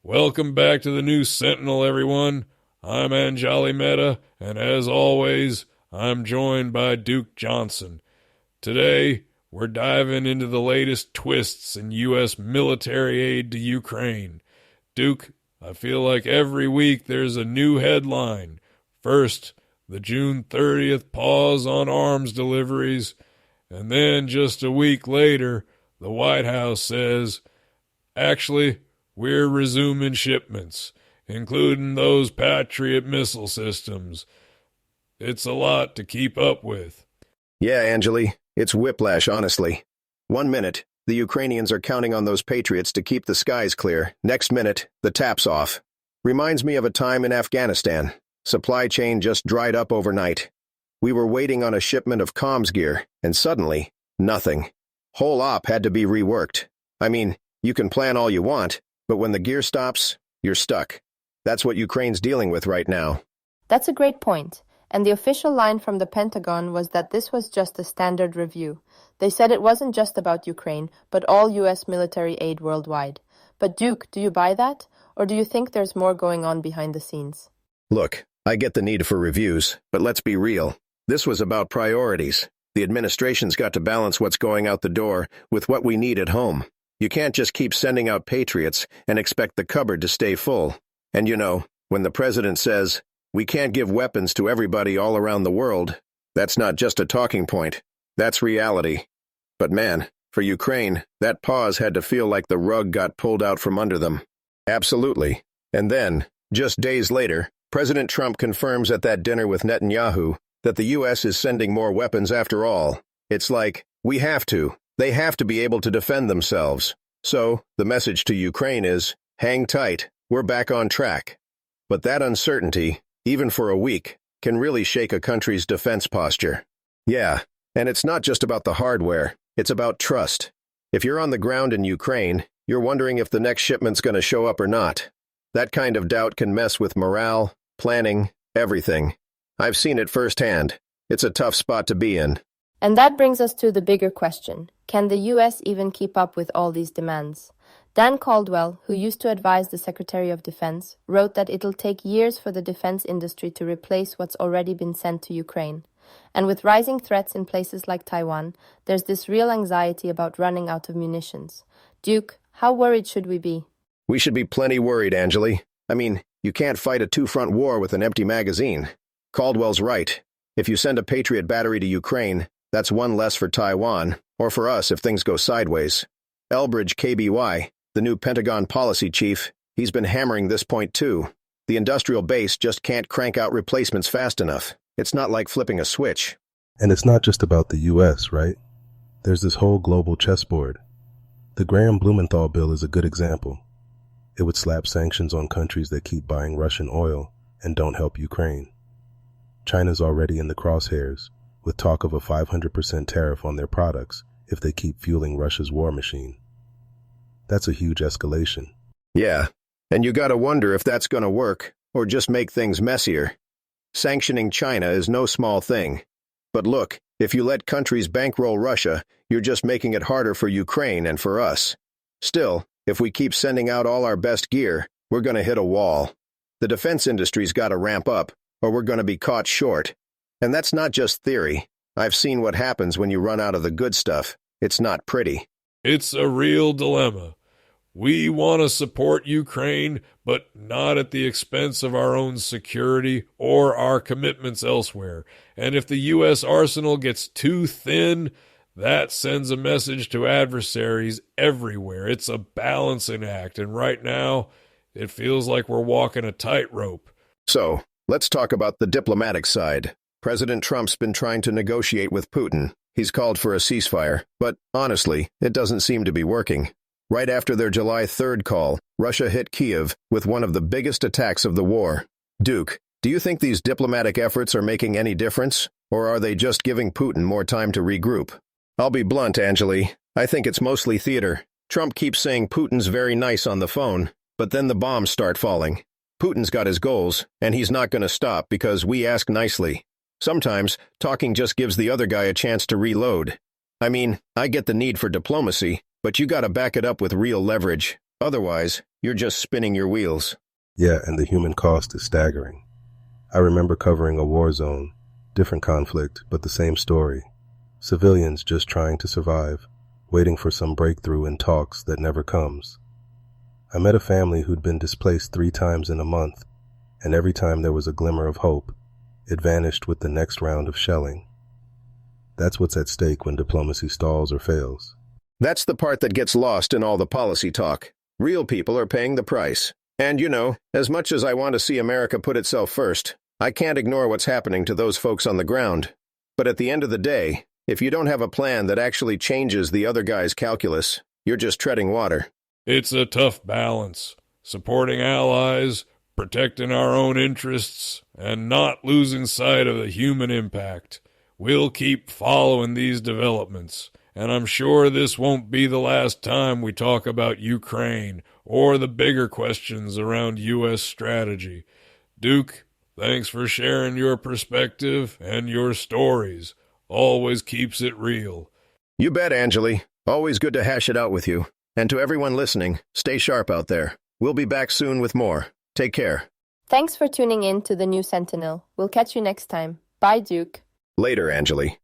Welcome back to the new Sentinel, everyone. I'm Anjali Mehta, and as always, I'm joined by Duke Johnson. Today, we're diving into the latest twists in U.S. military aid to Ukraine. Duke, I feel like every week there's a new headline. First, the June 30th pause on arms deliveries, and then just a week later, the White House says, actually, we're resuming shipments, including those Patriot missile systems. It's a lot to keep up with. Yeah, Anjali, it's whiplash, honestly. 1 minute, the Ukrainians are counting on those Patriots to keep the skies clear. Next minute, the tap's off. Reminds me of a time in Afghanistan. Supply chain just dried up overnight. We were waiting on a shipment of comms gear, and suddenly, nothing. Whole op had to be reworked. I mean, you can plan all you want, but when the gear stops, you're stuck. That's what Ukraine's dealing with right now. That's a great point. And the official line from the Pentagon was that this was just a standard review. They said it wasn't just about Ukraine, but all U.S. military aid worldwide. But Duke, do you buy that? Or do you think there's more going on behind the scenes? Look, I get the need for reviews, but let's be real. This was about priorities. The administration's got to balance what's going out the door with what we need at home. You can't just keep sending out Patriots and expect the cupboard to stay full. And you know, when the president says, we can't give weapons to everybody all around the world, that's not just a talking point. That's reality. But man, for Ukraine, that pause had to feel like the rug got pulled out from under them. Absolutely. And then, just days later, President Trump confirms at that dinner with Netanyahu that the U.S. is sending more weapons after all. It's like, we have to. They have to be able to defend themselves. So, the message to Ukraine is, hang tight, we're back on track. But that uncertainty, even for a week, can really shake a country's defense posture. Yeah, and it's not just about the hardware, it's about trust. If you're on the ground in Ukraine, you're wondering if the next shipment's going to show up or not. That kind of doubt can mess with morale, planning, everything. I've seen it firsthand. It's a tough spot to be in. And that brings us to the bigger question. Can the U.S. even keep up with all these demands? Dan Caldwell, who used to advise the Secretary of Defense, wrote that it'll take years for the defense industry to replace what's already been sent to Ukraine. And with rising threats in places like Taiwan, there's this real anxiety about running out of munitions. Duke, how worried should we be? We should be plenty worried, Anjali. I mean, you can't fight a two-front war with an empty magazine. Caldwell's right. If you send a Patriot battery to Ukraine, that's one less for Taiwan, or for us if things go sideways. Elbridge KBY, the new Pentagon policy chief, he's been hammering this point too. The industrial base just can't crank out replacements fast enough. It's not like flipping a switch. And it's not just about the U.S., right? There's this whole global chessboard. The Graham-Blumenthal bill is a good example. It would slap sanctions on countries that keep buying Russian oil and don't help Ukraine. China's already in the crosshairs, with talk of a 500% tariff on their products if they keep fueling Russia's war machine. That's a huge escalation. Yeah, and you gotta wonder if that's gonna work, or just make things messier. Sanctioning China is no small thing. But look, if you let countries bankroll Russia, you're just making it harder for Ukraine and for us. Still, if we keep sending out all our best gear, we're gonna hit a wall. The defense industry's gotta ramp up, or we're gonna be caught short. And that's not just theory. I've seen what happens when you run out of the good stuff. It's not pretty. It's a real dilemma. We want to support Ukraine, but not at the expense of our own security or our commitments elsewhere. And if the U.S. arsenal gets too thin, that sends a message to adversaries everywhere. It's a balancing act, and right now, it feels like we're walking a tightrope. So, let's talk about the diplomatic side. President Trump's been trying to negotiate with Putin. He's called for a ceasefire, but honestly, it doesn't seem to be working. Right after their July 3rd call, Russia hit Kyiv with one of the biggest attacks of the war. Duke, do you think these diplomatic efforts are making any difference, or are they just giving Putin more time to regroup? I'll be blunt, Anjali. I think it's mostly theater. Trump keeps saying Putin's very nice on the phone, but then the bombs start falling. Putin's got his goals, and he's not going to stop because we ask nicely. Sometimes, talking just gives the other guy a chance to reload. I mean, I get the need for diplomacy, but you gotta back it up with real leverage. Otherwise, you're just spinning your wheels. Yeah, and the human cost is staggering. I remember covering a war zone, different conflict, but the same story. Civilians just trying to survive, waiting for some breakthrough in talks that never comes. I met a family who'd been displaced 3 times in a month, and every time there was a glimmer of hope, it vanished with the next round of shelling. That's what's at stake when diplomacy stalls or fails. That's the part that gets lost in all the policy talk. Real people are paying the price. And as much as I want to see America put itself first, I can't ignore what's happening to those folks on the ground. But at the end of the day, if you don't have a plan that actually changes the other guy's calculus, you're just treading water. It's a tough balance, supporting allies, protecting our own interests, and not losing sight of the human impact. We'll keep following these developments, and I'm sure this won't be the last time we talk about Ukraine or the bigger questions around U.S. strategy. Duke, thanks for sharing your perspective and your stories. Always keeps it real. You bet, Angeli. Always good to hash it out with you. And to everyone listening, stay sharp out there. We'll be back soon with more. Take care. Thanks for tuning in to the New Sentinel. We'll catch you next time. Bye, Duke. Later, Angeli.